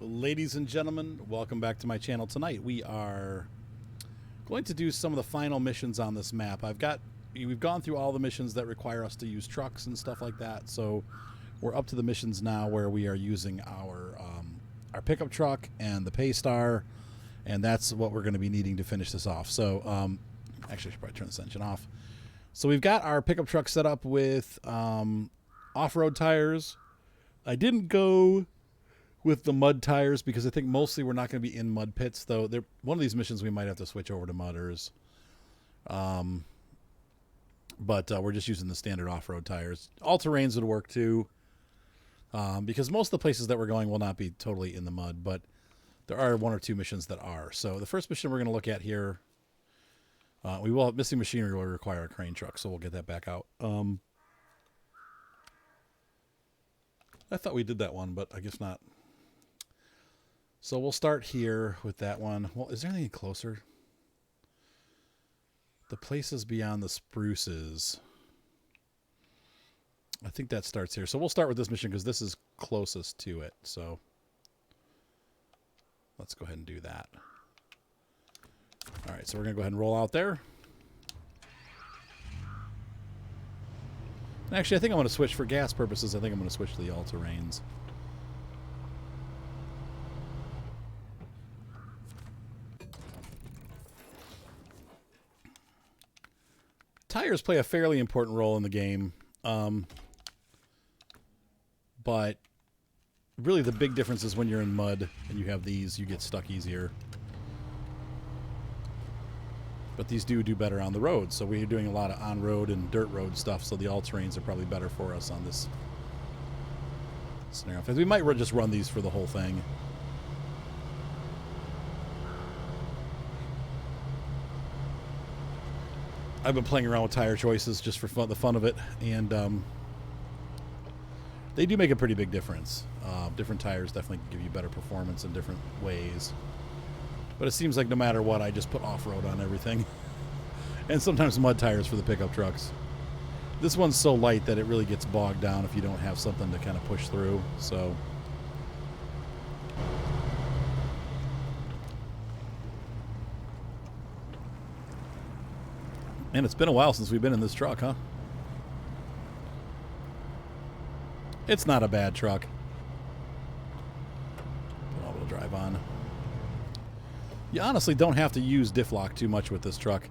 Ladies and gentlemen, welcome back to my channel. Tonight we are going to do some of the final missions on this map. We've gone through all the missions that require us to use trucks and stuff like that, so we're up to the missions now where we are using our pickup truck and the Paystar, and that's what we're going to be needing to finish this off. So actually I should probably turn this engine off. So we've got our pickup truck set up with off-road tires. I didn't go with the mud tires because I think mostly we're not going to be in mud pits, though. One of these missions we might have to switch over to mudders. But we're just using the standard off-road tires. All-terrains would work too, because most of the places that we're going will not be totally in the mud, but there are one or two missions that are. So the first mission we're going to look at here, we will have missing machinery will require a crane truck, so we'll get that back out. I thought we did that one, but I guess not. So we'll start here with that one. Well, is there anything closer? The places beyond the spruces. I think that starts here. So we'll start with this mission because this is closest to it. So let's go ahead and do that. All right, so we're going to go ahead and roll out there. Actually, I think I'm going to switch for gas purposes. I think I'm going to switch to the all-terrains. Tires play a fairly important role in the game, but really the big difference is when you're in mud and you have these, you get stuck easier. But these do better on the road, so we're doing a lot of on-road and dirt road stuff, so the all-terrains are probably better for us on this scenario. In fact, we might just run these for the whole thing. I've been playing around with tire choices just for the fun of it, and they do make a pretty big difference. Different tires definitely give you better performance in different ways. But it seems like no matter what, I just put off-road on everything. And sometimes mud tires for the pickup trucks. This one's so light that it really gets bogged down if you don't have something to kind of push through. So and it's been a while since we've been in this truck, huh? It's not a bad truck. Put all-wheel drive on. You honestly don't have to use Diff Lock too much with this truck.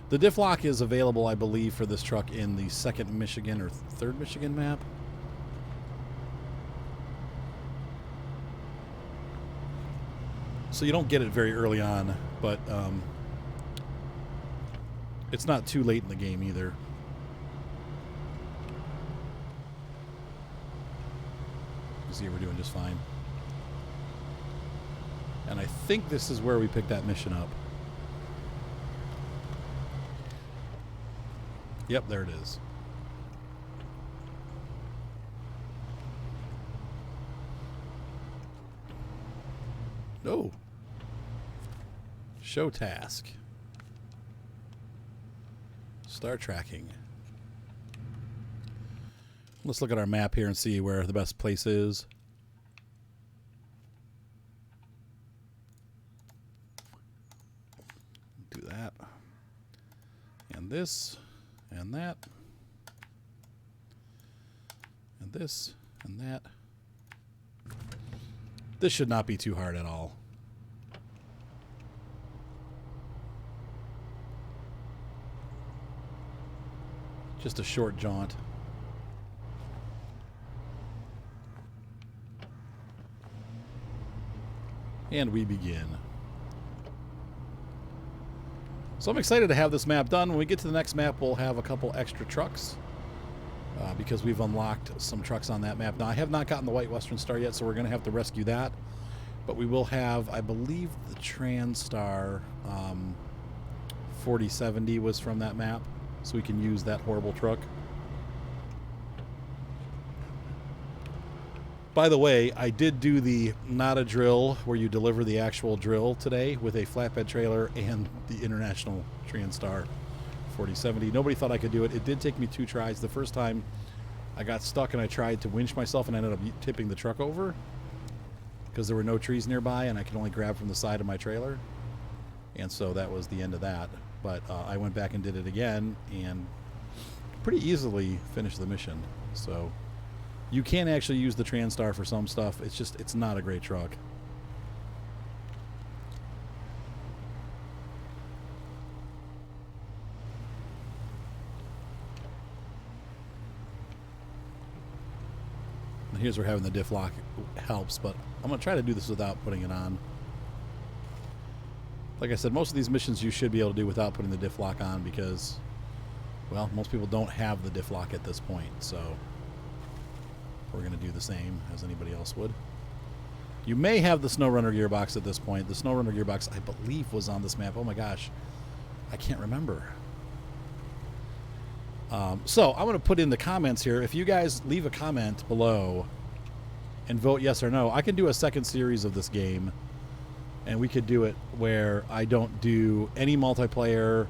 The Diff Lock is available, I believe, for this truck in the 2nd Michigan or 3rd Michigan map. So you don't get it very early on, but it's not too late in the game either. You see, we're doing just fine. And I think this is where we picked that mission up. Yep, there it is. Oh. Show task. Start tracking. Let's look at our map here and see where the best place is. Do that. And this. And that. And this. And that. This should not be too hard at all. Just a short jaunt. And we begin. So I'm excited to have this map done. When we get to the next map, we'll have a couple extra trucks because we've unlocked some trucks on that map. Now, I have not gotten the White Western Star yet, so we're going to have to rescue that. But we will have, I believe, the TranStar 4070 was from that map, so we can use that horrible truck. By the way, I did do the not a drill where you deliver the actual drill today with a flatbed trailer and the International TranStar 4070. Nobody thought I could do it. It did take me 2 tries. The first time I got stuck and I tried to winch myself and I ended up tipping the truck over because there were no trees nearby and I could only grab from the side of my trailer. And so that was the end of that. But I went back and did it again and pretty easily finished the mission. So you can actually use the TranStar for some stuff. It's just, it's not a great truck. And here's where having the Diff Lock helps, but I'm going to try to do this without putting it on. Like I said, most of these missions you should be able to do without putting the Diff Lock on because, well, most people don't have the Diff Lock at this point, so we're going to do the same as anybody else would. You may have the Snowrunner gearbox at this point. The Snowrunner gearbox, I believe, was on this map. Oh my gosh, I can't remember. So I'm going to put in the comments here. If you guys leave a comment below and vote yes or no, I can do a second series of this game. And we could do it where I don't do any multiplayer,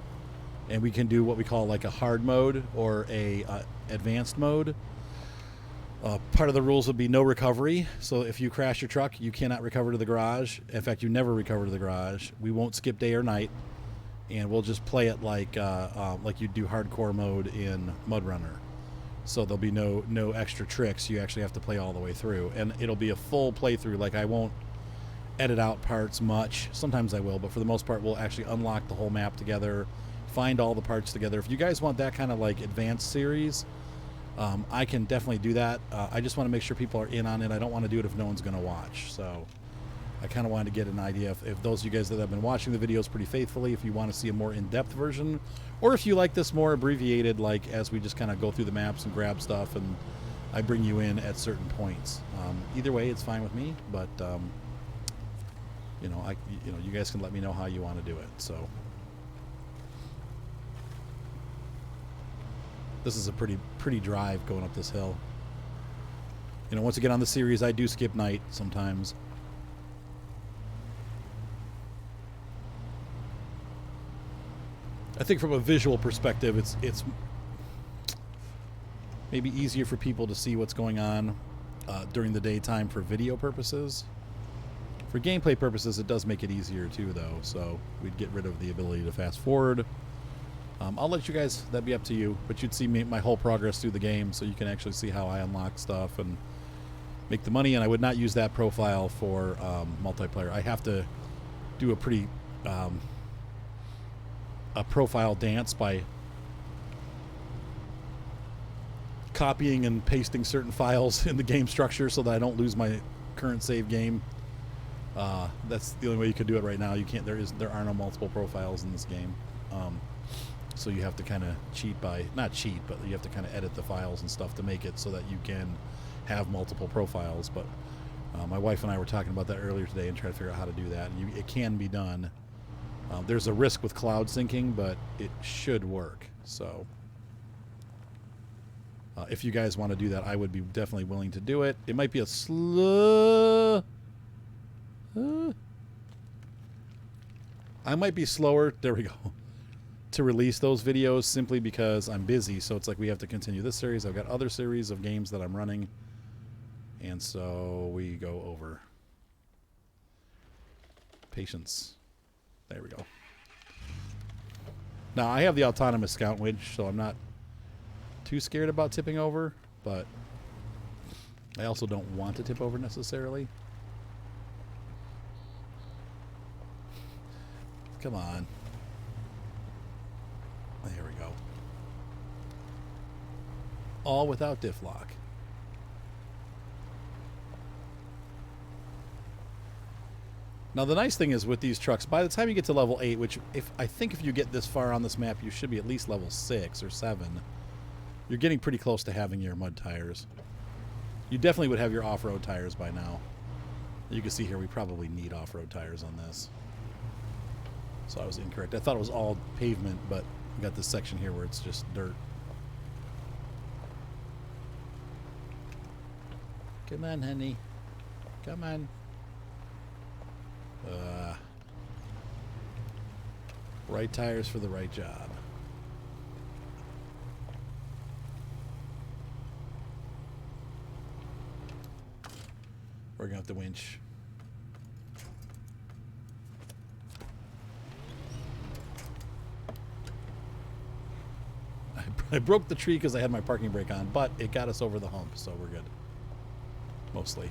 and we can do what we call like a hard mode or a advanced mode. Part of the rules would be no recovery. So if you crash your truck, you cannot recover to the garage. In fact, you never recover to the garage. We won't skip day or night, and we'll just play it like you do hardcore mode in Mud Runner. So there'll be no extra tricks. You actually have to play all the way through, and it'll be a full playthrough. Like I won't edit out parts much. Sometimes I will, but for the most part, we'll actually unlock the whole map together, find all the parts together. If you guys want that kind of like advanced series, I can definitely do that. I just want to make sure people are in on it. I don't want to do it if no one's going to watch. So I kind of wanted to get an idea if those of you guys that have been watching the videos pretty faithfully, if you want to see a more in-depth version, or if you like this more abbreviated, like as we just kind of go through the maps and grab stuff and I bring you in at certain points. Either way, it's fine with me, but you know, you guys can let me know how you want to do it. So this is a pretty drive going up this hill. You know, once again on the series, I do skip night sometimes. I think from a visual perspective, it's maybe easier for people to see what's going on during the daytime for video purposes. For gameplay purposes, it does make it easier too, though, so we'd get rid of the ability to fast forward. I'll let you guys, that'd be up to you, but you'd see my whole progress through the game, so you can actually see how I unlock stuff and make the money, and I would not use that profile for multiplayer. I have to do a pretty a profile dance by copying and pasting certain files in the game structure so that I don't lose my current save game. That's the only way you could do it right now. You can't. There are no multiple profiles in this game, so you have to kind of cheat by not cheat, but you have to kind of edit the files and stuff to make it so that you can have multiple profiles. But my wife and I were talking about that earlier today and trying to figure out how to do that. And it can be done. There's a risk with cloud syncing, but it should work. So if you guys want to do that, I would be definitely willing to do it. It might be a slow. I might be slower, there we go, to release those videos simply because I'm busy. So it's like we have to continue this series. I've got other series of games that I'm running. And so we go over. Patience. There we go. Now I have the autonomous scout winch, so I'm not too scared about tipping over, but I also don't want to tip over necessarily. Come on. There we go. All without Diff Lock. Now the nice thing is with these trucks, by the time you get to level 8, which I think if you get this far on this map, you should be at least level 6 or 7. You're getting pretty close to having your mud tires. You definitely would have your off-road tires by now. You can see here we probably need off-road tires on this. So I was incorrect. I thought it was all pavement, but we got this section here where it's just dirt. Come on, honey. Come on. Right tires for the right job. We're gonna have to winch. I broke the tree because I had my parking brake on, but it got us over the hump, so we're good. Mostly.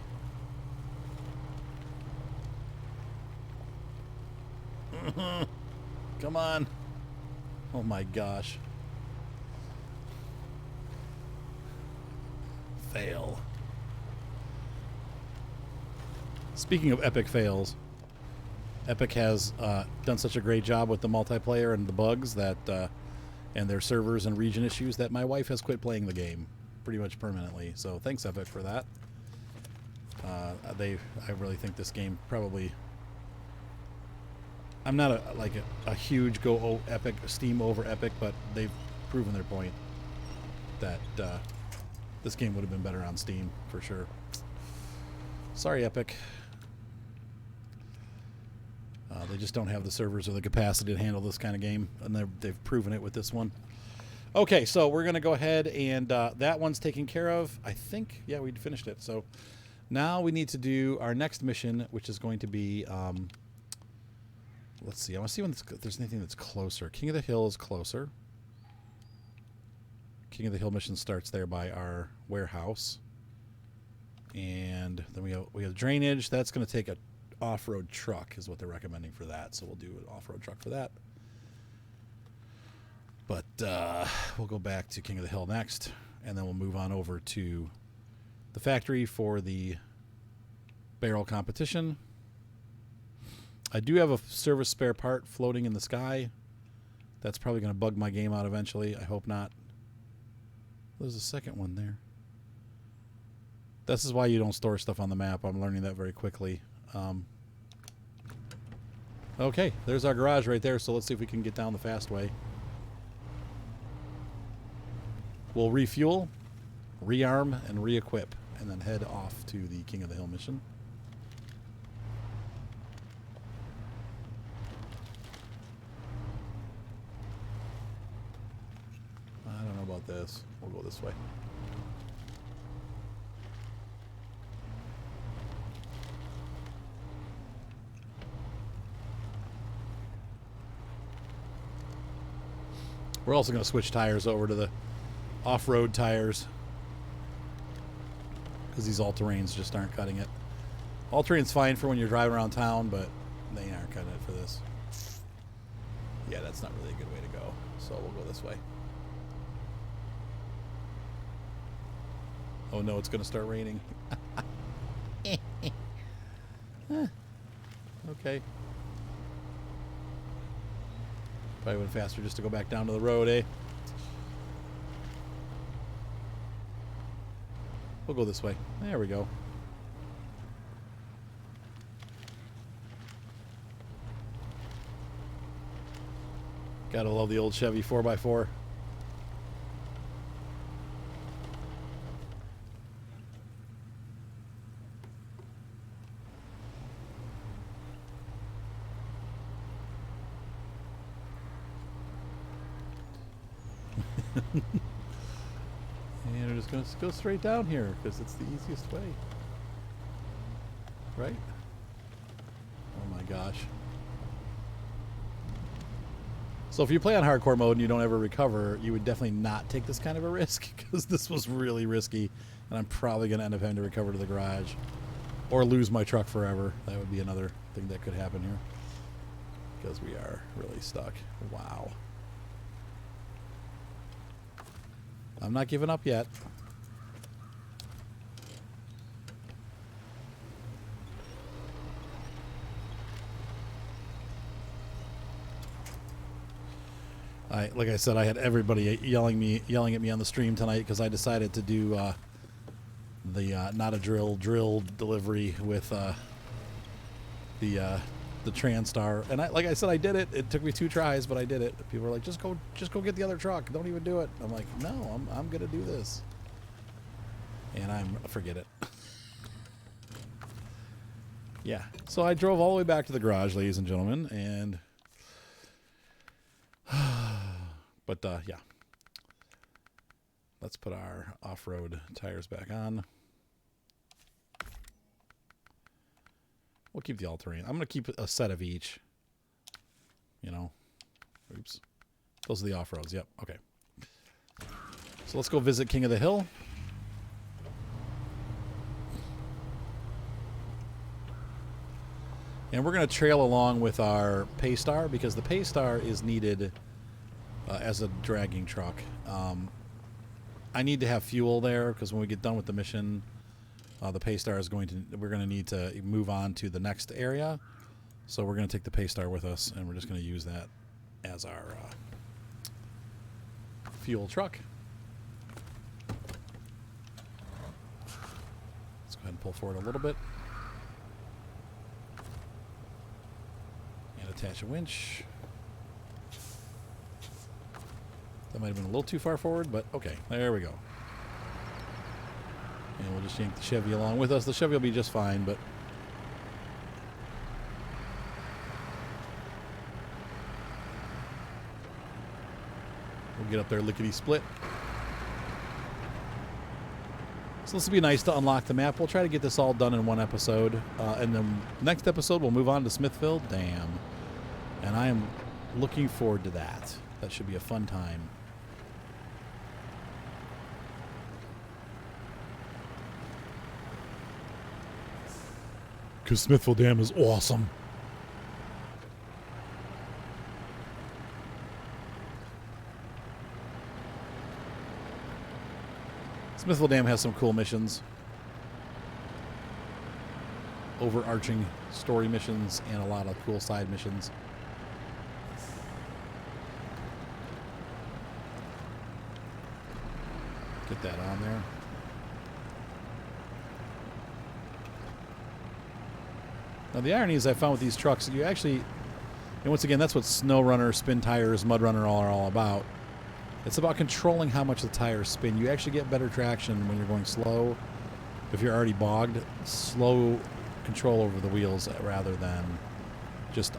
Come on. Oh my gosh. Fail. Speaking of epic fails, Epic has done such a great job with the multiplayer and the bugs that, and their servers and region issues that my wife has quit playing the game pretty much permanently. So thanks Epic for that. I really think this game probably. I'm not a huge go Epic Steam over Epic, but they've proven their point that this game would have been better on Steam for sure. Sorry, Epic. They just don't have the servers or the capacity to handle this kind of game, and they've proven it with this one. Okay, so we're going to go ahead and that one's taken care of. I think, yeah, we finished it. So now we need to do our next mission, which is going to be, let's see. I want to see if there's anything that's closer. King of the Hill is closer. King of the Hill mission starts there by our warehouse. And then we have drainage. That's going to take a off-road truck is what they're recommending for that, so we'll do an off-road truck for that. But we'll go back to King of the Hill next, and then we'll move on over to the factory for the barrel competition. I do have a service spare part floating in the sky. That's probably going to bug my game out eventually. I hope not. There's a second one there. This is why you don't store stuff on the map. I'm learning that very quickly. Okay, there's our garage right there, so let's see if we can get down the fast way. We'll refuel, rearm, and re-equip, and then head off to the King of the Hill mission. I don't know about this. We'll go this way. We're also going to switch tires over to the off-road tires because these all-terrains just aren't cutting it. All-terrain's fine for when you're driving around town, but they aren't cutting it for this. Yeah, that's not really a good way to go, so we'll go this way. Oh no, it's going to start raining. Okay. Probably went faster just to go back down to the road, eh? We'll go this way. There we go. Gotta love the old Chevy 4x4. And we're just going to go straight down here because it's the easiest way. Right? Oh my gosh. So if you play on hardcore mode and you don't ever recover, you would definitely not take this kind of a risk because this was really risky, and I'm probably going to end up having to recover to the garage or lose my truck forever. That would be another thing that could happen here because we are really stuck. Wow. I'm not giving up yet. Like I said, I had everybody yelling at me on the stream tonight because I decided to do the not a drill delivery with the Transtar, and like I said, I did it. It took me 2 tries, but I did it. People were like, just go get the other truck. Don't even do it. I'm like, no, I'm gonna do this, and forget it. Yeah. So I drove all the way back to the garage, ladies and gentlemen, and but yeah. Let's put our off-road tires back on. We'll keep the all-terrain. I'm going to keep a set of each. You know. Oops. Those are the off-roads. Yep. Okay. So let's go visit King of the Hill. And we're going to trail along with our Paystar because the Paystar is needed as a dragging truck. I need to have fuel there because when we get done with the mission, the Paystar is going to. We're going to need to move on to the next area. So we're going to take the Paystar with us, and we're just going to use that as our fuel truck. Let's go ahead and pull forward a little bit. And attach a winch. That might have been a little too far forward, but okay, there we go. And we'll just yank the Chevy along with us. The Chevy will be just fine, but we'll get up there lickety-split. So this will be nice to unlock the map. We'll try to get this all done in one episode. And then next episode, we'll move on to Smithville Dam. And I am looking forward to that. That should be a fun time. Because Smithville Dam is awesome. Smithville Dam has some cool missions. Overarching story missions and a lot of cool side missions. Get that on there. Now the irony is I found with these trucks, you actually, and once again, that's what Snowrunner, Spin Tires, Mud Runner are all about. It's about controlling how much the tires spin. You actually get better traction when you're going slow. If you're already bogged, slow control over the wheels rather than just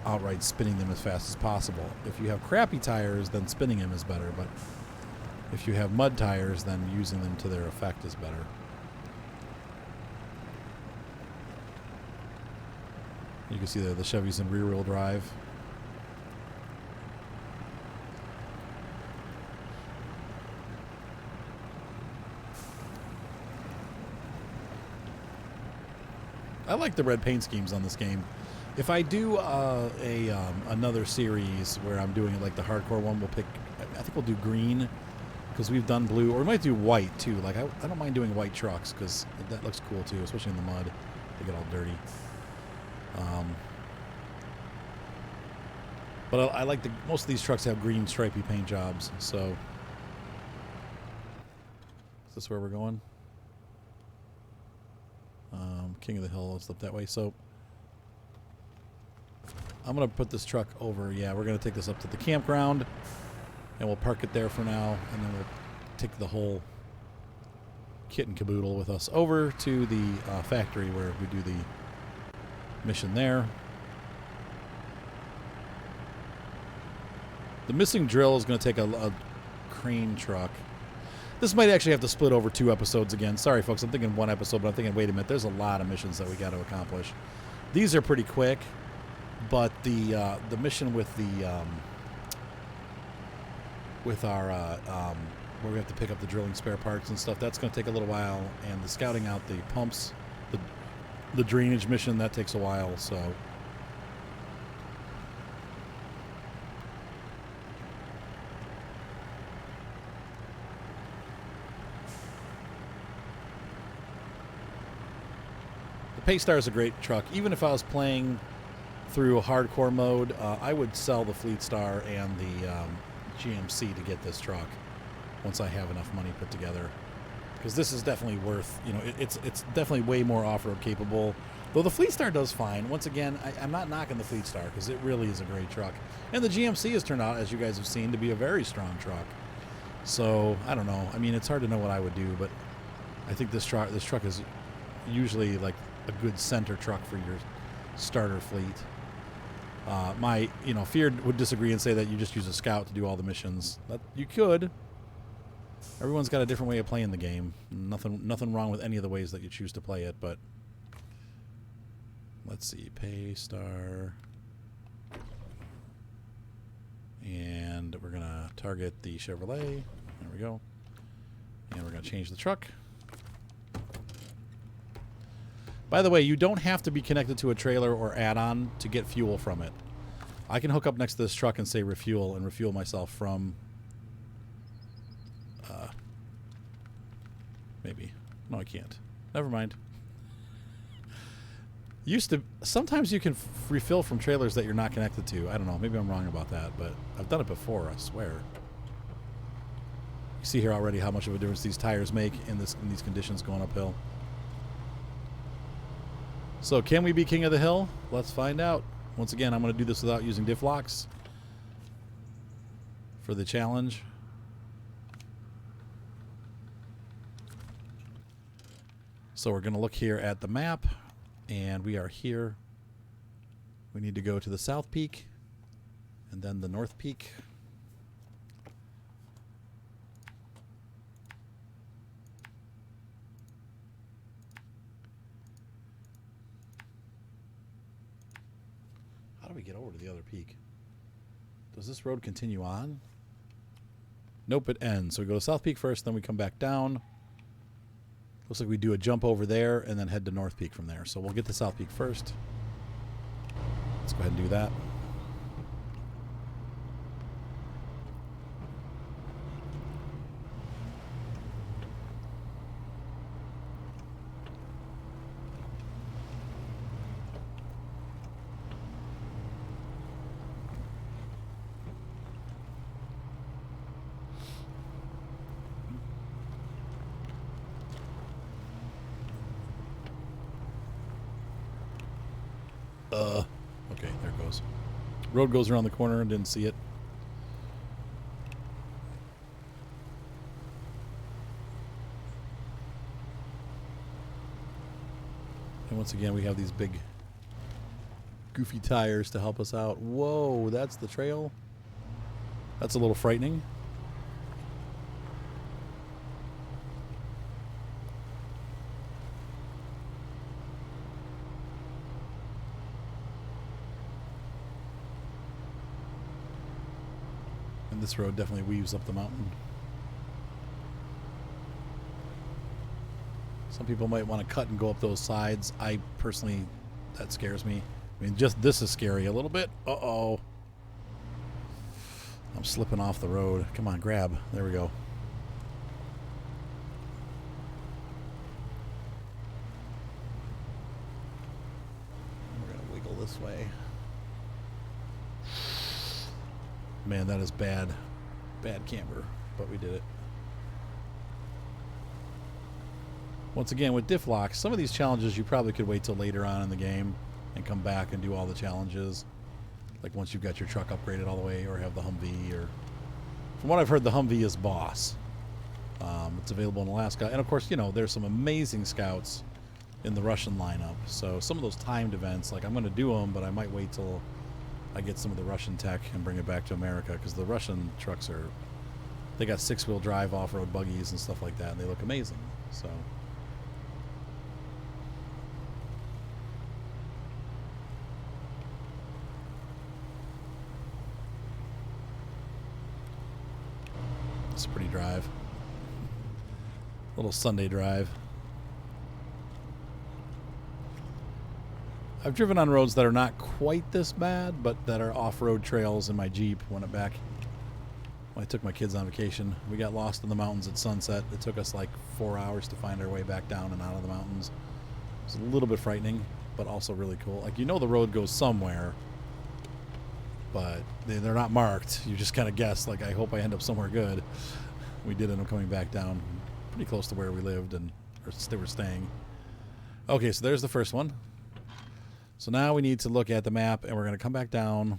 outright spinning them as fast as possible. If you have crappy tires, then spinning them is better. But if you have mud tires, then using them to their effect is better. You can see there the Chevy's in rear-wheel drive. I like the red paint schemes on this game. If I do another series where I'm doing like the hardcore one, we'll pick. I think we'll do green because we've done blue, or we might do white too. Like I don't mind doing white trucks because that looks cool too, especially in the mud. They get all dirty. But I like most of these trucks have green stripy paint jobs. So is this where we're going? King of the Hill, let's flip that way. So I'm going to put this truck over. Yeah, we're going to take this up to the campground, and we'll park it there for now, and then we'll take the whole kit and caboodle with us over to the factory where we do the mission there. The missing drill is going to take a crane truck. This might actually have to split over 2 episodes again. Sorry, folks. I'm thinking 1 episode, but I'm thinking, wait a minute. There's a lot of missions that we got to accomplish. These are pretty quick, but the mission with our where we have to pick up the drilling spare parts and stuff, that's going to take a little while. And the scouting out the pumps, the drainage mission, that takes a while. So. Paystar is a great truck. Even if I was playing through a hardcore mode, I would sell the Fleet Star and the GMC to get this truck once I have enough money put together. Because this is definitely worth, it's definitely way more off-road capable. Though the Fleet Star does fine. Once again, I'm not knocking the Fleet Star because it really is a great truck. And the GMC has turned out, as you guys have seen, to be a very strong truck. So, I don't know. I mean, it's hard to know what I would do, but I think this truck is usually like a good center truck for your starter fleet. Fear would disagree and say that you just use a Scout to do all the missions. That you could. Everyone's got a different way of playing the game. Nothing wrong with any of the ways that you choose to play it, but let's see, Paystar. And we're gonna target the Chevrolet. There we go. And we're going to change the truck. By the way, you don't have to be connected to a trailer or add-on to get fuel from it. I can hook up next to this truck and say refuel and refuel myself from... maybe. No, I can't. Never mind. Sometimes you can refill from trailers that you're not connected to. I don't know. Maybe I'm wrong about that, but I've done it before, I swear. You see here already how much of a difference these tires make in these conditions going uphill. So can we be king of the hill? Let's find out. Once again, I'm going to do this without using diff locks for the challenge. So we're going to look here at the map, and we are here. We need to go to the south peak and then the north peak. How do we get over to the other peak? Does this road continue on? Nope, it ends. So we go to South Peak first, then we come back down. Looks like we do a jump over there and then head to North Peak from there. So we'll get to South Peak first. Let's go ahead and do that. Okay, there it goes. Road goes around the corner and didn't see it. And once again, we have these big goofy tires to help us out. Whoa, that's the trail. That's a little frightening. And this road definitely weaves up the mountain. Some people might want to cut and go up those sides. I personally, that scares me. I mean, just this is scary a little bit. Uh-oh. I'm slipping off the road. Come on, grab. There we go. We're going to wiggle this way. Man, that is bad. Bad camber, but we did it. Once again, with diff locks, some of these challenges you probably could wait till later on in the game and come back and do all the challenges. Like once you've got your truck upgraded all the way, or have the Humvee, or... From what I've heard, the Humvee is boss. It's available in Alaska. And of course, you know, there's some amazing scouts in the Russian lineup. So some of those timed events, like I'm going to do them, but I might wait till I get some of the Russian tech and bring it back to America, because the Russian trucks are, they got 6-wheel drive off-road buggies and stuff like that, and they look amazing. So it's a pretty drive. Little Sunday drive. I've driven on roads that are not quite this bad, but that are off-road trails in my Jeep when I took my kids on vacation. We got lost in the mountains at sunset. It took us like 4 hours to find our way back down and out of the mountains. It was a little bit frightening, but also really cool. Like, you know the road goes somewhere, but they're not marked. You just kind of guess, like, I hope I end up somewhere good. We did end up coming back down pretty close to where we lived and they were staying. Okay, so there's the first one. So now we need to look at the map, and we're going to come back down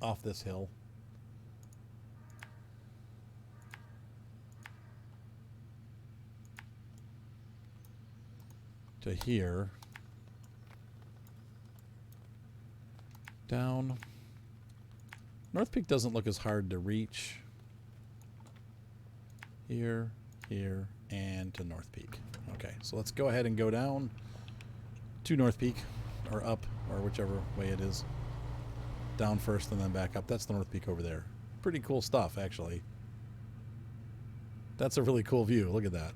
off this hill. To here. Down. North Peak doesn't look as hard to reach. Here, here, and to North Peak. Okay, so let's go ahead and go down to North Peak, or up, or whichever way it is. Down first and then back up. That's the North Peak over there. Pretty cool stuff, actually. That's a really cool view. Look at that.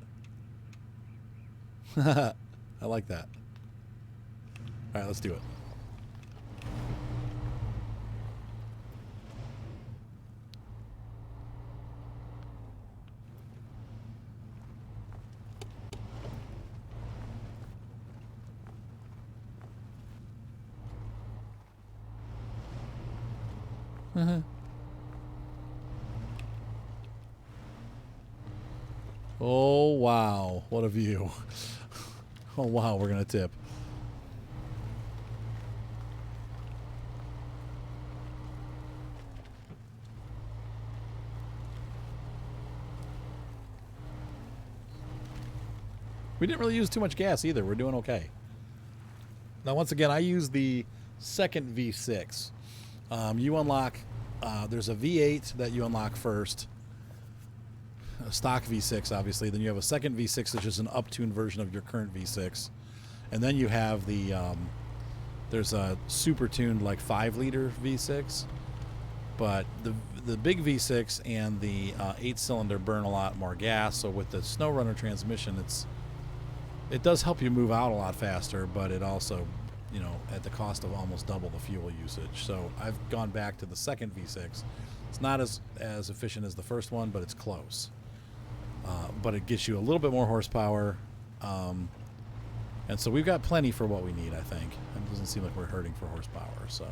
I like that. All right, let's do it. Oh, wow. What a view. Oh, wow. We're going to tip. We didn't really use too much gas either. We're doing okay. Now, once again, I use the second V6. You unlock, there's a V8 that you unlock first. A stock V6, obviously. Then you have a second V6, which is an up-tuned version of your current V6. And then you have the, there's a super-tuned, like, 5-liter V6. But the big V6 and the 8-cylinder burn a lot more gas. So with the Snowrunner transmission, it does help you move out a lot faster, but it also, you know, at the cost of almost double the fuel usage. So I've gone back to the second V6. It's not as efficient as the first one, but it's close. But it gets you a little bit more horsepower. And so we've got plenty for what we need, I think. It doesn't seem like we're hurting for horsepower, so.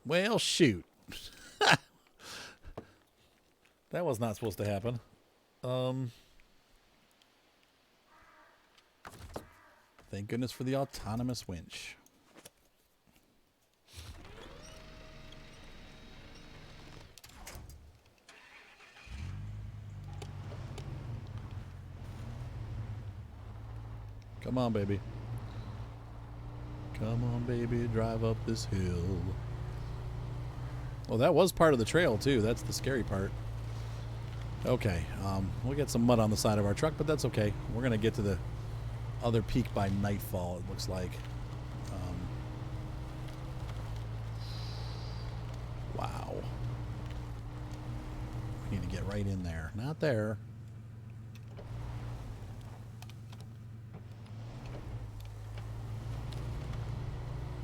Well, shoot. That was not supposed to happen. Thank goodness for the autonomous winch. Come on, baby. Come on, baby, drive up this hill. Well, that was part of the trail, too. That's the scary part. Okay, we'll get some mud on the side of our truck, but that's okay. We're going to get to the other peak by nightfall, it looks like. Wow. We need to get right in there. Not there.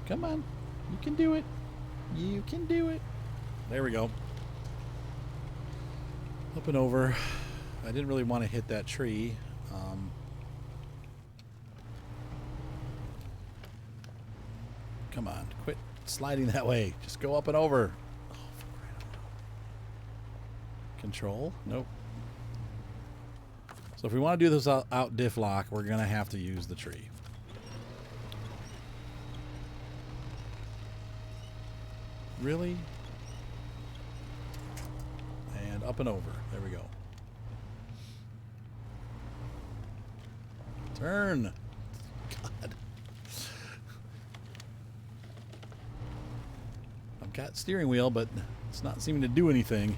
Come on. You can do it. You can do it. There we go. Up and over. I didn't really want to hit that tree. Come on, quit sliding that way. Just go up and over. Oh, control? Nope. So if we want to do this out Diff Lock, we're going to have to use the tree. Really? And up and over. There we go. Turn. God. I've got steering wheel, but it's not seeming to do anything.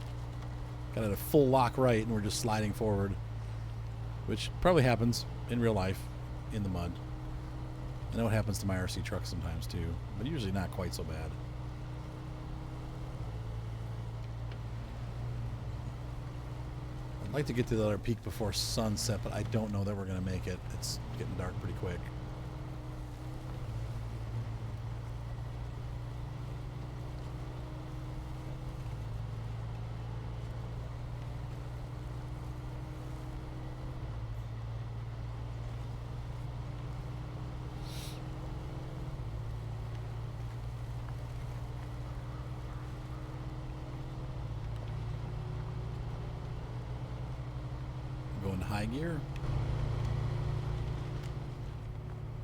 Got it a full lock right, and we're just sliding forward, which probably happens in real life in the mud. I know it happens to my RC truck sometimes too, but usually not quite so bad. I'd like to get to the other peak before sunset, but I don't know that we're going to make it. It's getting dark pretty quick. Going high gear.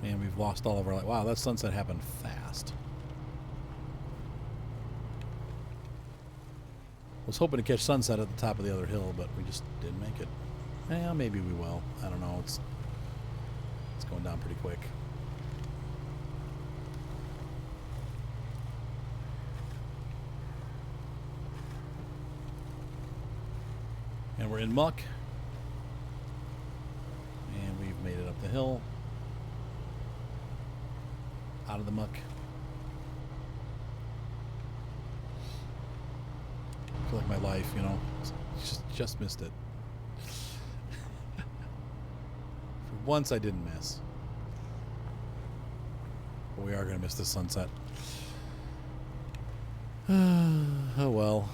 Man, we've lost all of our light. Wow, that sunset happened fast. Was hoping to catch sunset at the top of the other hill, but we just didn't make it. Yeah, maybe we will. I don't know. It's going down pretty quick. we're in muck. And we've made it up the hill. Out of the muck. I feel like my life, you know, just missed it. For once I didn't miss. But we are going to miss the sunset. Oh well.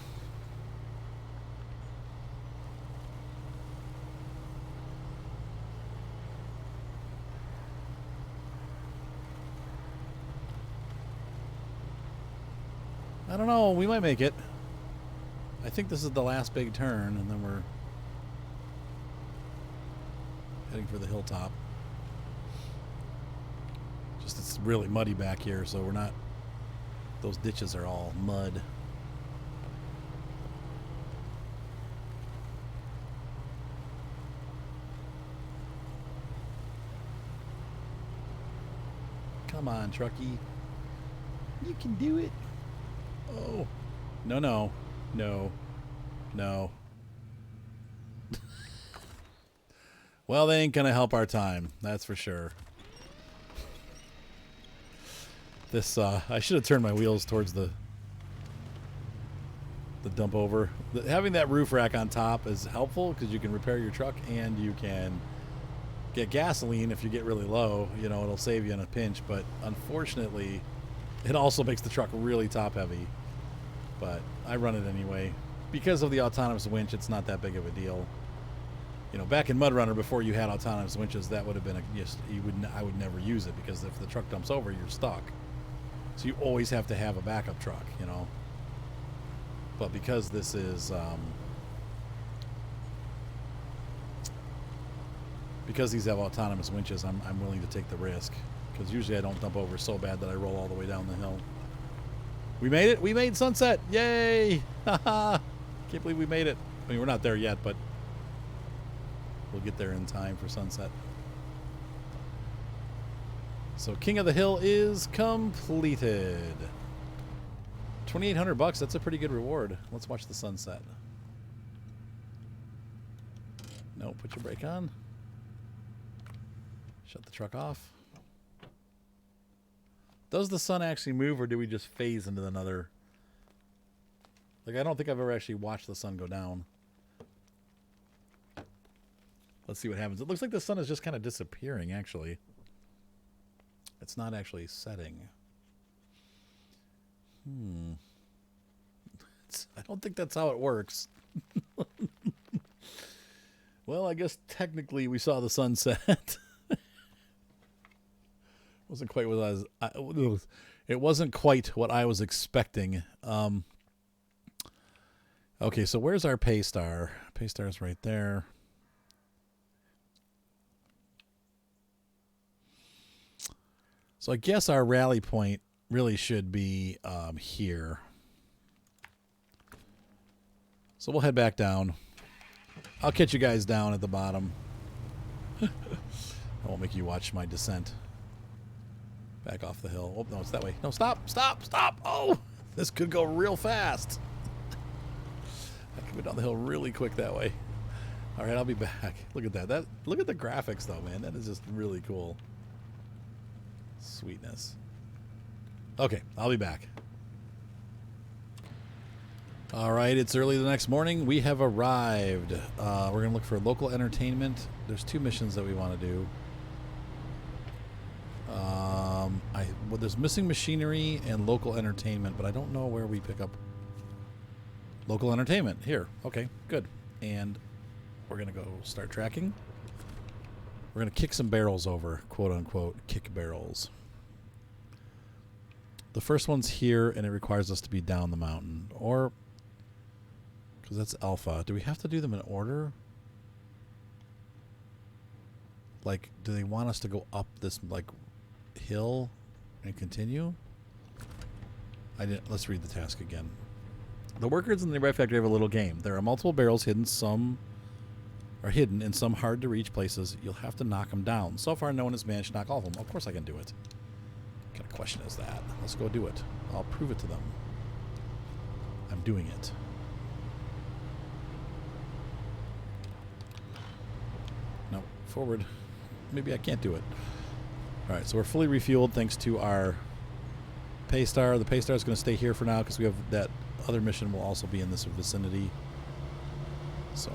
I don't know. We might make it. I think this is the last big turn, and then we're heading for the hilltop. Just it's really muddy back here, so we're not... Those ditches are all mud. Come on, Truckee. You can do it. Oh. No, no. No. No. Well, they ain't gonna help our time. That's for sure. This, I should have turned my wheels towards the dump over. Having that roof rack on top is helpful because you can repair your truck and you can get gasoline if you get really low. You know, it'll save you in a pinch, but unfortunately, it also makes the truck really top heavy. But I run it anyway. Because of the autonomous winch, it's not that big of a deal. You know, back in Mudrunner, before you had autonomous winches, that would have been I would never use it because if the truck dumps over, you're stuck. So you always have to have a backup truck, you know. But because this is, because these have autonomous winches, I'm willing to take the risk. Because usually I don't dump over so bad that I roll all the way down the hill. We made it! We made sunset! Yay! Haha! Can't believe we made it. I mean, we're not there yet, but we'll get there in time for sunset. So King of the Hill is completed. 2,800 bucks. That's a pretty good reward. Let's watch the sunset. No, put your brake on. Shut the truck off. Does the sun actually move, or do we just phase into another? Like, I don't think I've ever actually watched the sun go down. Let's see what happens. It looks like the sun is just kind of disappearing, actually. It's not actually setting. I don't think that's how it works. Well, I guess technically we saw the sunset. Wasn't quite what it wasn't quite what I was expecting. Okay, so where's our pay star? Pay star's right there. So I guess our rally point really should be here. So we'll head back down. I'll catch you guys down at the bottom. I won't make you watch my descent. Back off the hill. Oh, no, it's that way. No, stop, stop, stop. Oh, this could go real fast. I can go down the hill really quick that way. All right, I'll be back. Look at that. Look at the graphics, though, man. That is just really cool. Sweetness. Okay, I'll be back. All right, it's early the next morning. We have arrived. We're going to look for local entertainment. There's 2 missions that we want to do. Well, there's missing machinery and local entertainment, but I don't know where we pick up local entertainment. Here. Okay, good. And we're going to go start tracking. We're going to kick some barrels over, quote unquote, kick barrels. The first one's here, and it requires us to be down the mountain. Or, because that's alpha. Do we have to do them in order? Like, do they want us to go up this, like, hill and continue? Let's read the task again. The workers in the bread factory have a little game. There are multiple barrels hidden. Some are hidden in some hard-to-reach places. You'll have to knock them down. So far, no one has managed to knock all of them. Of course I can do it. What kind of question is that? Let's go do it. I'll prove it to them. I'm doing it. Forward. Maybe I can't do it. Alright, so we're fully refueled thanks to our Paystar. The Paystar is going to stay here for now because we have that other mission will also be in this vicinity. So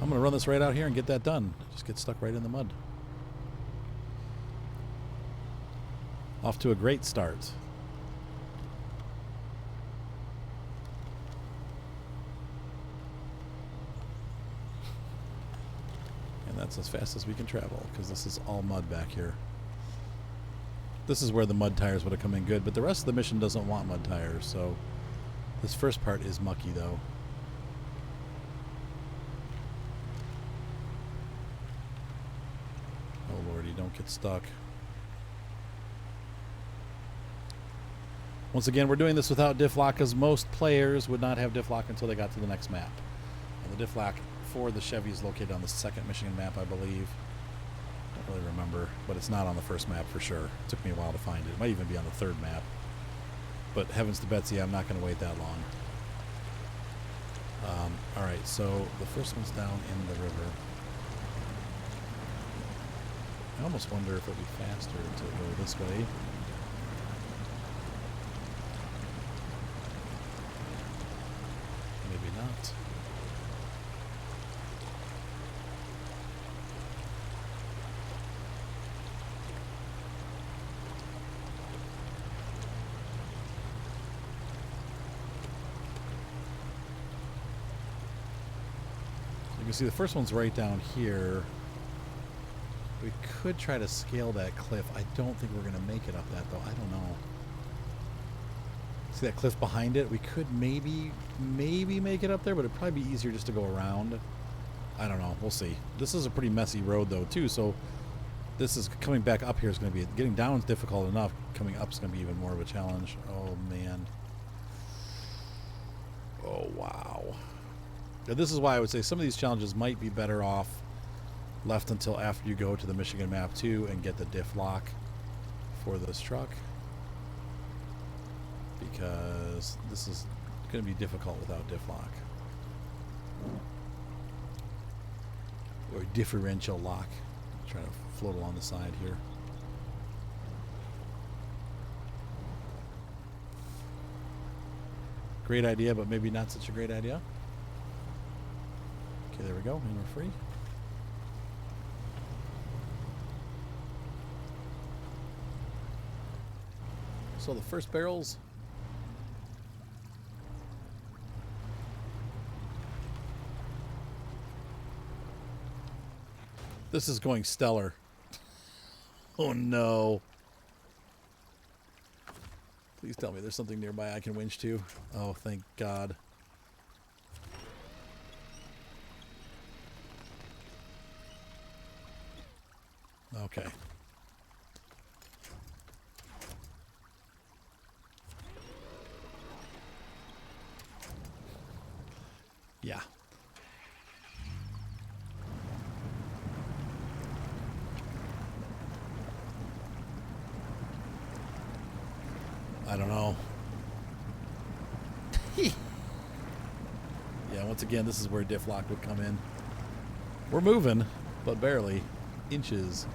I'm gonna run this right out here and get that done. Just get stuck right in the mud. Off to a great start. And that's as fast as we can travel because this is all mud back here. This is where the mud tires would have come in good, but the rest of the mission doesn't want mud tires, so this first part is mucky though. Oh lordy, don't get stuck. Once again, we're doing this without Diff Lock because most players would not have Diff Lock until they got to the next map. And the Diff Lock for the Chevy is located on the second Michigan map, I believe. I don't really remember, but it's not on the first map for sure. It took me a while to find it. It might even be on the third map. But heavens to Betsy, I'm not going to wait that long. Alright, so the first one's down in the river. I almost wonder if it would be faster to go this way. Maybe not. You can see the first one's right down here. We could try to scale that cliff. I don't think we're going to make it up that, though. I don't know. See that cliff behind it? We could maybe make it up there, but it'd probably be easier just to go around. I don't know. We'll see. This is a pretty messy road, though, too, so this is coming back up here is going to be... Getting down is difficult enough. Coming up is going to be even more of a challenge. Oh, man. Oh, wow. Now, this is why I would say some of these challenges might be better off left until after you go to the Michigan map too and get the Diff Lock for this truck, because this is going to be difficult without Diff Lock or differential lock. Try to float along the side here. Great idea, but maybe not such a great idea. Okay, there we go, and we're free. So the first barrels. This is going stellar. Oh no. Please tell me there's something nearby I can winch to. Oh, thank God. Okay. Yeah. I don't know. Yeah, once again, this is where Diff Lock would come in. We're moving, but barely. Inches.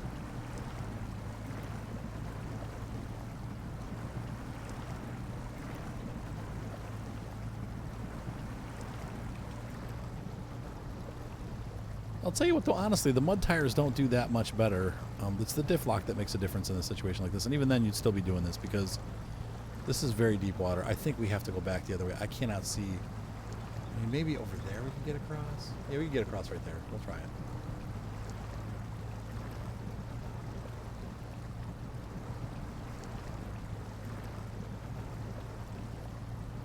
I'll tell you what, though, honestly, the mud tires don't do that much better. It's the Diff Lock that makes a difference in a situation like this. And even then, you'd still be doing this because this is very deep water. I think we have to go back the other way. I cannot see. I mean, maybe over there we can get across. Yeah, we can get across right there. We'll try it.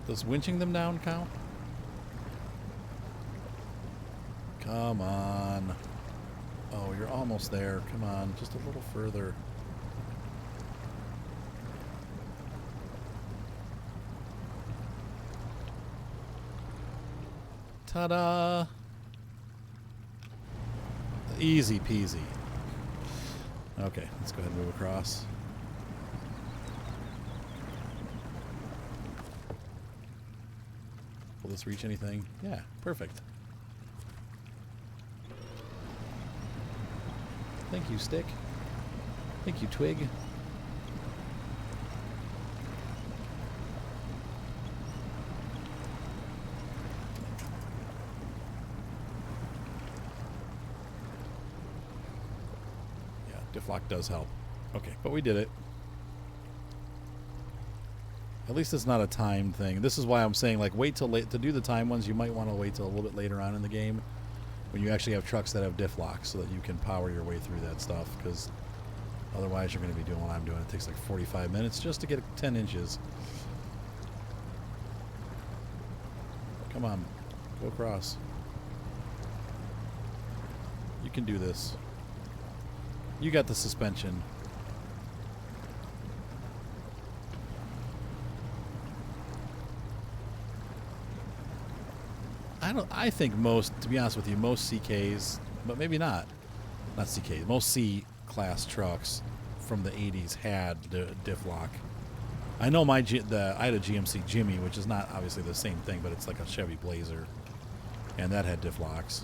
Does winching them down count? Come on. Oh, you're almost there. Come on, just a little further. Ta-da! Easy peasy. Okay, let's go ahead and move across. Will this reach anything? Yeah, perfect. Thank you, stick. Thank you, twig. Yeah, Diff Lock does help. Okay, but we did it. At least it's not a time thing. This is why I'm saying, like, wait till late to do the time ones. You might want to wait till a little bit later on in the game when you actually have trucks that have diff locks so that you can power your way through that stuff, because otherwise you're going to be doing what I'm doing. It takes like 45 minutes just to get 10 inches. Come on, go across. You can do this. You got the suspension. I think most, to be honest with you, most CKs, but maybe not CKs, most C-class trucks from the 80s had the diff lock. I know I had a GMC Jimmy, which is not obviously the same thing, but it's like a Chevy Blazer, and that had diff locks.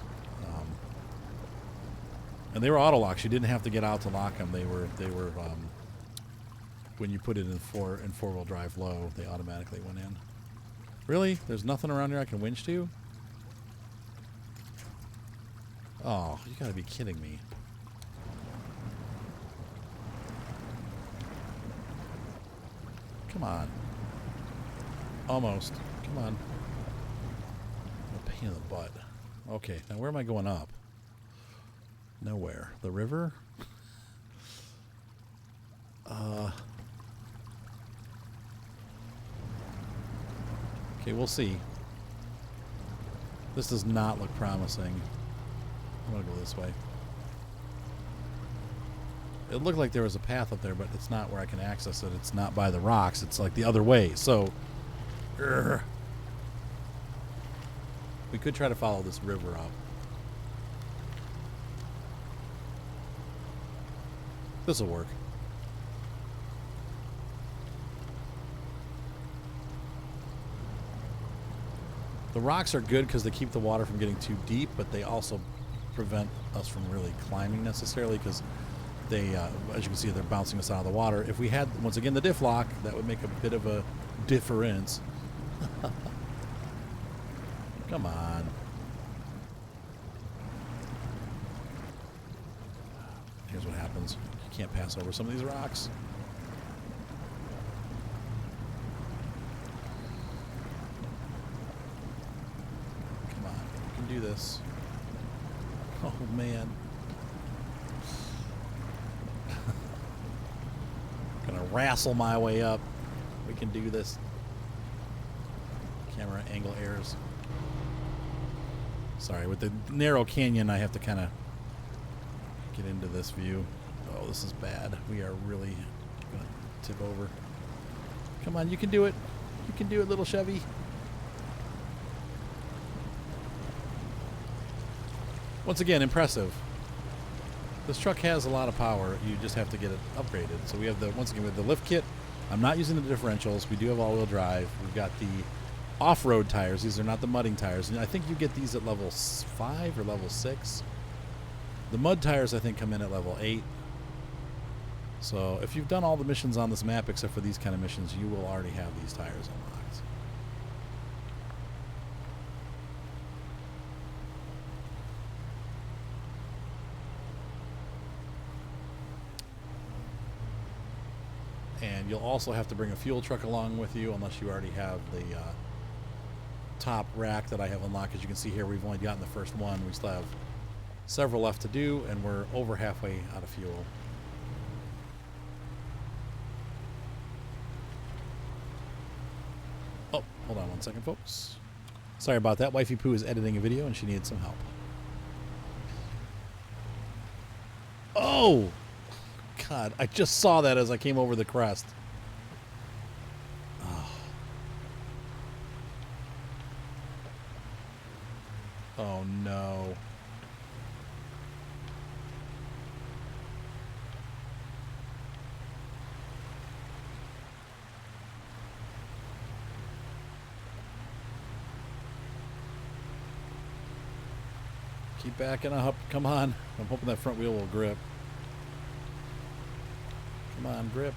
And they were auto locks. You didn't have to get out to lock them. They were when you put it in four-wheel drive low, they automatically went in. Really? There's nothing around here I can winch to? Oh, you gotta be kidding me. Come on. Almost. Come on. A pain in the butt. Okay, now where am I going up? Nowhere. The river? Okay, we'll see. This does not look promising. I'm gonna go this way. It looked like there was a path up there, but it's not where I can access it. It's not by the rocks. It's like the other way. So, we could try to follow this river up. This will work. The rocks are good because they keep the water from getting too deep, but they also prevent us from really climbing necessarily, because they, as you can see, they're bouncing us out of the water. If we had, once again, the diff lock, that would make a bit of a difference. Come on. Here's what happens. You can't pass over some of these rocks. Come on. You can do this. Oh, man. Gonna wrestle my way up. We can do this. Camera angle errors. Sorry, with the narrow canyon, I have to kind of get into this view. Oh, this is bad. We are really gonna tip over. Come on, you can do it. You can do it, little Chevy. Once again, impressive. This truck has a lot of power. You just have to get it upgraded. So we have the, once again, with the lift kit. I'm not using the differentials. We do have all-wheel drive. We've got the off-road tires. These are not the mudding tires. And I think you get these at level 5 or level 6. The mud tires, I think, come in at level 8. So if you've done all the missions on this map, except for these kind of missions, you will already have these tires unlocked. And you'll also have to bring a fuel truck along with you, unless you already have the top rack that I have unlocked. As you can see here, we've only gotten the first one. We still have several left to do, and we're over halfway out of fuel. Oh, hold on one second, folks. Sorry about that. Wifey Poo is editing a video, and she needed some help. Oh! God, I just saw that as I came over the crest. Oh, oh no. Keep backing up. Come on. I'm hoping that front wheel will grip. Come on, grip.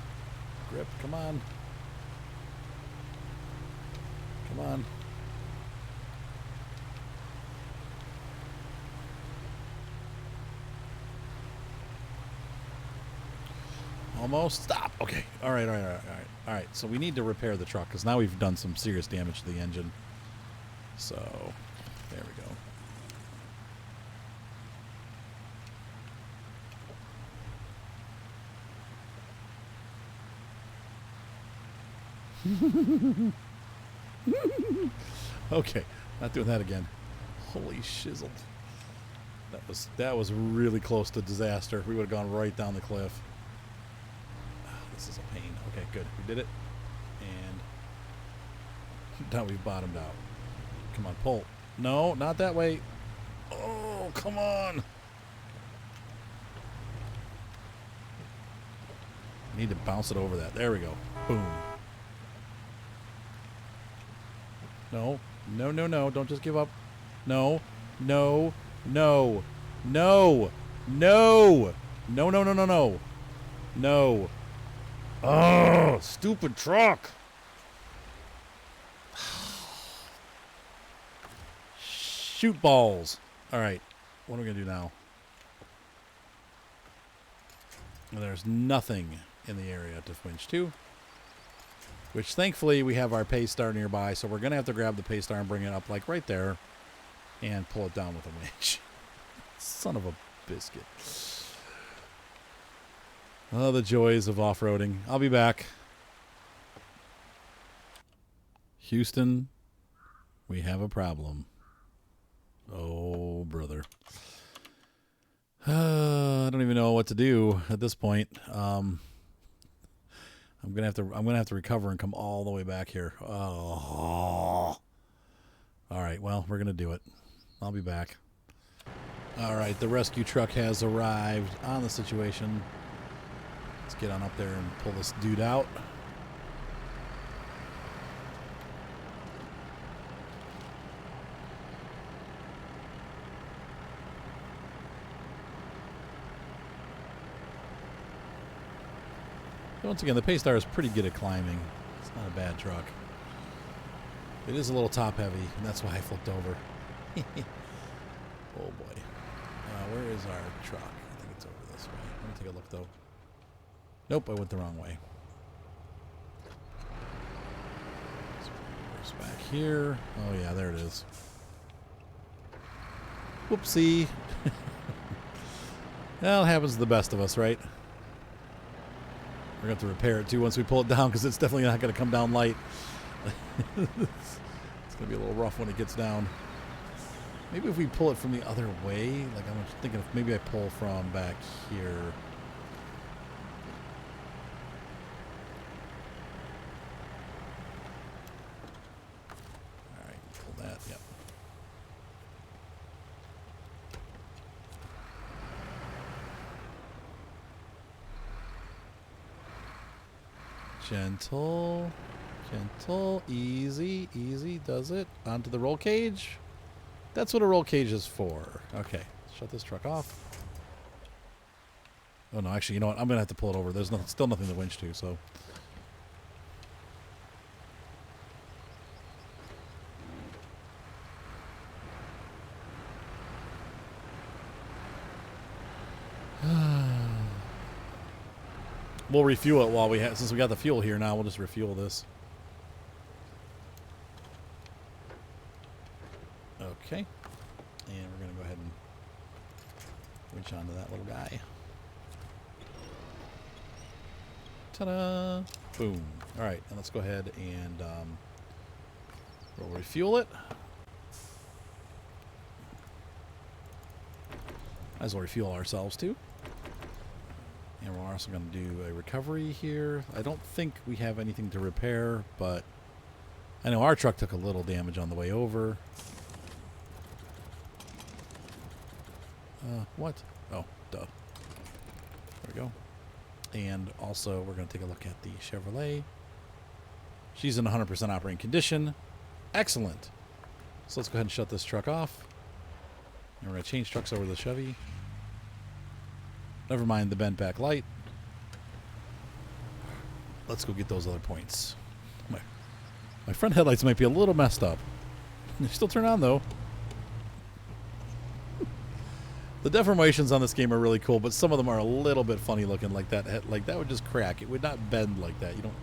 Grip, come on. Come on. Almost. Stop. Okay. All right, all right, all right, all right. All right, so we need to repair the truck because now we've done some serious damage to the engine. So, there we go. Okay, not doing that again. Holy shizzle. That was really close to disaster. We would have gone right down the cliff. This is a pain. Okay, good. We did it. And now we've bottomed out. Come on, pull. No, not that way. Oh, come on. I need to bounce it over that. There we go. Boom. No. No, no, no. Don't just give up. No. No. No. No. No. No, no, no, no, no. No. Oh, stupid truck. Shoot balls. All right. What are we going to do now? Well, there's nothing in the area to winch to. Which, thankfully, we have our pay star nearby. So we're going to have to grab the pay star and bring it up, like, right there. And pull it down with a winch. Son of a biscuit. Oh, the joys of off-roading. I'll be back. Houston, we have a problem. Oh, brother. I don't even know what to do at this point. I'm gonna have to recover and come all the way back here. Oh. All right. Well, we're gonna do it. I'll be back. All right. The rescue truck has arrived on the situation. Let's get on up there and pull this dude out. Once again, the Paystar is pretty good at climbing. It's not a bad truck. It is a little top heavy, and that's why I flipped over. Oh boy. Where is our truck? I think it's over this way. Let me take a look though. Nope, I went the wrong way. It's back here. Oh yeah, there it is. Whoopsie. Well, it happens to the best of us, right? We're going to have to repair it too once we pull it down because it's definitely not going to come down light. It's going to be a little rough when it gets down. Maybe if we pull it from the other way, like I'm thinking if maybe I pull from back here. All right, pull that, yep. Gentle, gentle, easy, easy, does it. Onto the roll cage. That's what a roll cage is for. Okay, shut this truck off. Oh no, actually, you know what? I'm going to have to pull it over. There's still nothing to winch to, so. We'll refuel it while we have, since we got the fuel here now, we'll just refuel this. Okay. And we're going to go ahead and winch onto that little guy. Ta-da! Boom. All right, and let's go ahead and we'll refuel it. Might as well refuel ourselves too. And we're also going to do a recovery here. I don't think we have anything to repair, but I know our truck took a little damage on the way over. What? Oh, duh. There we go. And also, we're going to take a look at the Chevrolet. She's in 100% operating condition. Excellent. So let's go ahead and shut this truck off. And we're going to change trucks over to the Chevy. Never mind the bent back light. let's go get those other points. My front headlights might be a little messed up. They still turn on though. The deformations on this game are really cool, but some of them are a little bit funny looking. Like that would just crack. It would not bend like that. You don't.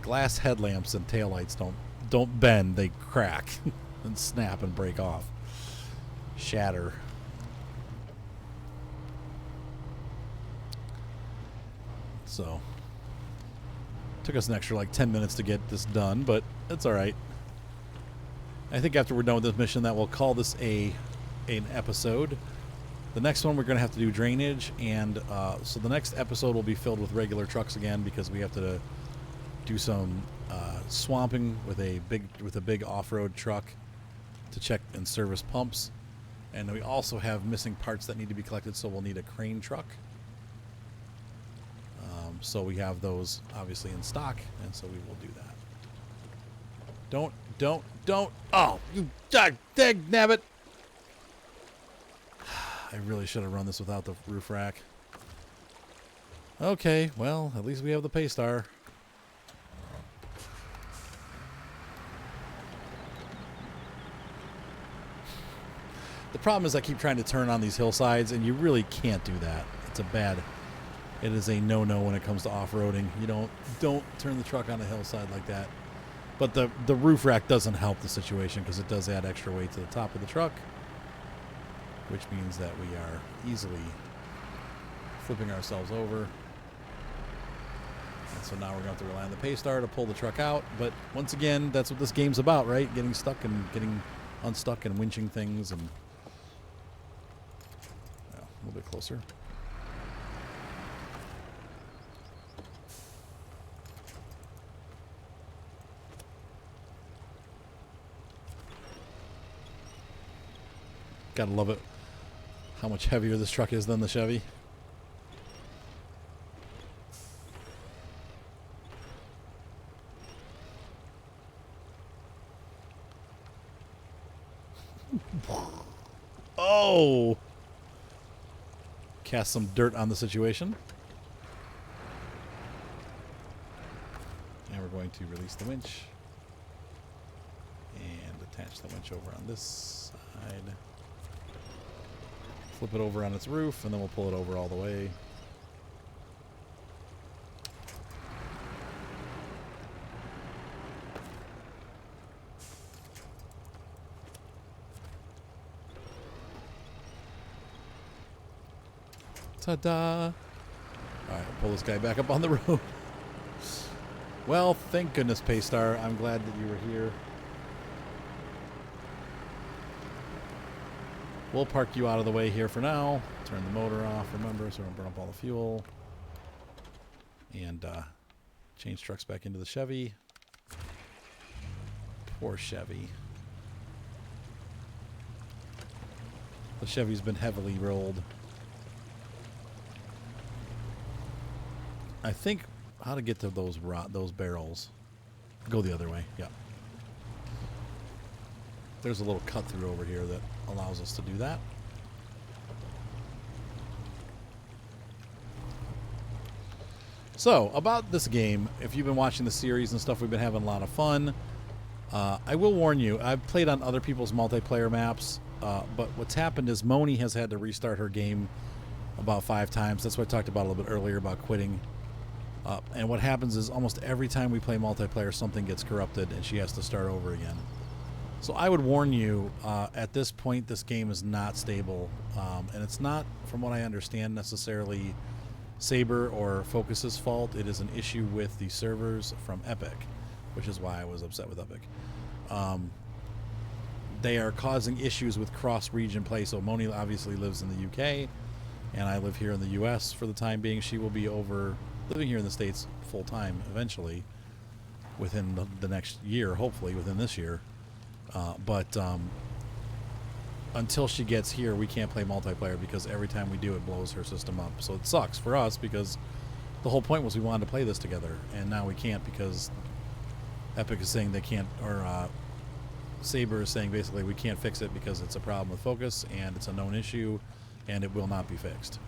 Glass headlamps and taillights don't bend. They crack and snap and break off, shatter. So took us an extra like 10 minutes to get this done, but it's all right. I think after we're done with this mission, that we'll call this an episode. The next one we're going to have to do drainage, and so the next episode will be filled with regular trucks again because we have to do some swamping with a big off-road truck to check and service pumps, and we also have missing parts that need to be collected, so we'll need a crane truck. So we have those obviously in stock, and so we will do that. Don't! Oh, you dag nabbit! I really should have run this without the roof rack. Okay, well, at least we have the Paystar. The problem is I keep trying to turn on these hillsides, and you really can't do that. It is a no-no when it comes to off-roading. You don't turn the truck on a hillside like that. But the roof rack doesn't help the situation because it does add extra weight to the top of the truck, which means that we are easily flipping ourselves over. And so now we're going to have to rely on the Paystar to pull the truck out. But once again, that's what this game's about, right? Getting stuck and getting unstuck and winching things. And a little bit closer. Gotta love it. How much heavier this truck is than the Chevy. Oh! Cast some dirt on the situation. And we're going to release the winch. And attach the winch over on this side. Flip it over on its roof, and then we'll pull it over all the way. Ta-da! Alright, we'll pull this guy back up on the road. Well, thank goodness, Paystar. I'm glad that you were here. We'll park you out of the way here for now. Turn the motor off, remember, so we don't burn up all the fuel. And change trucks back into the Chevy. Poor Chevy. The Chevy's been heavily rolled. I think how to get to those barrels. Go the other way, yeah. There's a little cut through over here that allows us to do that. So, about this game, if you've been watching the series and stuff, we've been having a lot of fun. I will warn you, I've played on other people's multiplayer maps, but what's happened is Moni has had to restart her game about 5 times. That's what I talked about a little bit earlier about quitting. And what happens is almost every time we play multiplayer, something gets corrupted and she has to start over again. So I would warn you, at this point, this game is not stable. And it's not, from what I understand, necessarily Saber or Focus's fault. It is an issue with the servers from Epic, which is why I was upset with Epic. They are causing issues with cross-region play. So Moni obviously lives in the UK, and I live here in the US for the time being. She will be living here in the States full-time eventually within the next year, hopefully within this year. But until she gets here, we can't play multiplayer because every time we do, it blows her system up. So it sucks for us because the whole point was we wanted to play this together, and now we can't because Epic is saying they can't, or Saber is saying basically we can't fix it because it's a problem with Focus and it's a known issue and it will not be fixed.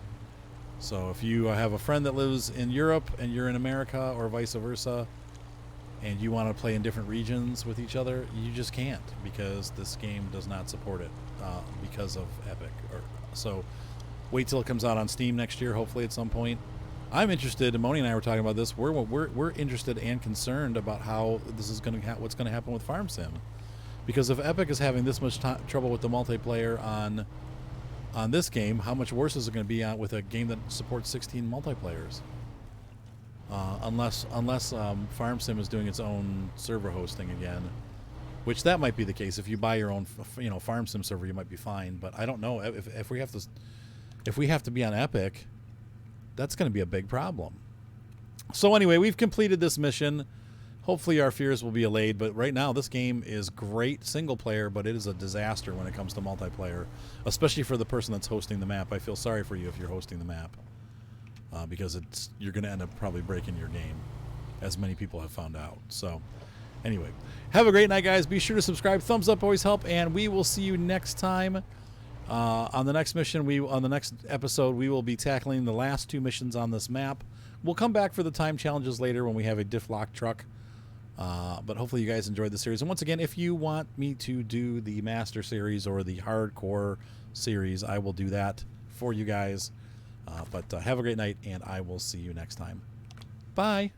So if you have a friend that lives in Europe and you're in America, or vice versa, and you want to play in different regions with each other, you just can't, because this game does not support it because of Epic. So wait till it comes out on Steam next year, hopefully at some point. I'm interested, and Moni and I were talking about this. We're interested and concerned about how this is going to what's going to happen with Farm Sim, because if Epic is having this much trouble with the multiplayer on this game, how much worse is it going to be with a game that supports 16 multiplayers? Unless Farm Sim is doing its own server hosting again, which that might be the case. If you buy your own, Farm Sim server, you might be fine. But I don't know if we have to be on Epic, that's going to be a big problem. So anyway, we've completed this mission. Hopefully our fears will be allayed. But right now, this game is great single player, but it is a disaster when it comes to multiplayer, especially for the person that's hosting the map. I feel sorry for you if you're hosting the map. Because you're going to end up probably breaking your game, as many people have found out. So anyway, have a great night, guys. Be sure to subscribe. Thumbs up always help, and we will see you next time. On the next mission, on the next episode, we will be tackling the last 2 missions on this map. We'll come back for the time challenges later when we have a Diff Lock truck. But hopefully you guys enjoyed the series. And once again, if you want me to do the Master Series or the Hardcore Series, I will do that for you guys. But have a great night, and I will see you next time. Bye.